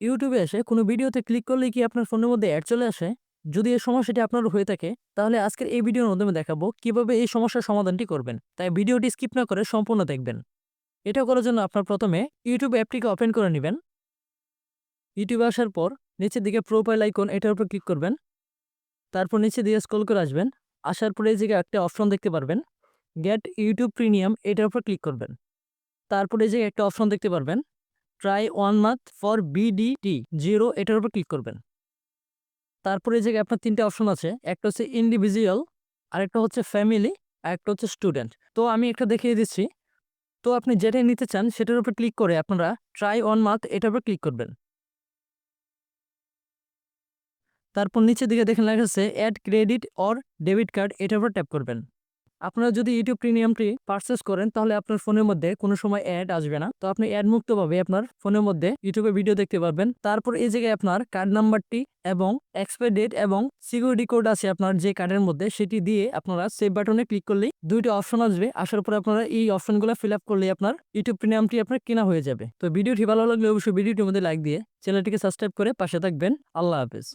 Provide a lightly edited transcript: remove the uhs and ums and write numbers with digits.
ইউটিউবে এসে কোনো ভিডিওতে ক্লিক করলেই কি আপনার ফোনের মধ্যে অ্যাড চলে আসে? যদি এই সমস্যাটি আপনার হয়ে থাকে, তাহলে আজকের এই ভিডিওর মাধ্যমে দেখাবো কিভাবে এই সমস্যার সমাধানটি করবেন। তাই ভিডিওটি স্কিপ না করে সম্পূর্ণ দেখবেন। এটা করার জন্য আপনার প্রথমে ইউটিউব অ্যাপটিকে ওপেন করে নিবেন। ইউটিউবে আসার পর নিচের দিকে প্রোফাইল আইকন এটার উপর ক্লিক করবেন। তারপর নিচে দিয়ে স্ক্রল করে আসবেন। আসার পরে এই জায়গায় একটা অপশন দেখতে পারবেন, গেট ইউটিউব প্রিমিয়াম, এটার উপর ক্লিক করবেন। তারপরে এই জায়গায় একটা অপশন দেখতে পারবেন, ট্রাই 1 মান্থ ফর বিডিটি 0, এটার উপর ক্লিক করবেন। তারপরে এই জায়গায় আপনার ৩ টে অপশন আছে। একটা হচ্ছে ইন্ডিভিজুয়াল, আরেকটা হচ্ছে ফ্যামিলি, আরেকটা হচ্ছে স্টুডেন্ট। তো আমি একটা দেখিয়ে দিচ্ছি। তো আপনি যেটাই নিতে চান সেটার উপর ক্লিক করে আপনারা ট্রাই 1 মান্থ এটার উপর ক্লিক করবেন। তারপর নিচের দিকে দেখেন লেখা আছে add credit or debit card, এটার উপর ট্যাপ করবেন। আপনারা যদি ইউটিউব প্রিমিয়ামটি পারচেজ করেন তাহলে আপনার ফোনের মধ্যে কোনো সময় অ্যাড আসবে না। তো আপনি অ্যাড মুক্তভাবে আপনার ফোনের মধ্যে ইউটিউবে ভিডিও দেখতে পারবেন। তারপর এই জায়গায় আপনার কার্ড নাম্বারটি এবং এক্সপায়ারি ডেট এবং সিকিউরিটি কোড আছে আপনার যে কার্ডের মধ্যে, সেটি দিয়ে আপনারা সেভ বাটনে ক্লিক করলেই ২টা অপশন আসবে। আসার পর আপনারা এই অপশনগুলো ফিল আপ করলেই আপনার ইউটিউব প্রিমিয়ামটি আপনার কেনা হয়ে যাবে। তো ভিডিওটি ভালো লাগলে অবশ্যই ভিডিওটির মধ্যে লাইক দিয়ে চ্যানেলটিকে সাবস্ক্রাইব করে পাশে থাকবেন। আল্লাহ হাফেজ।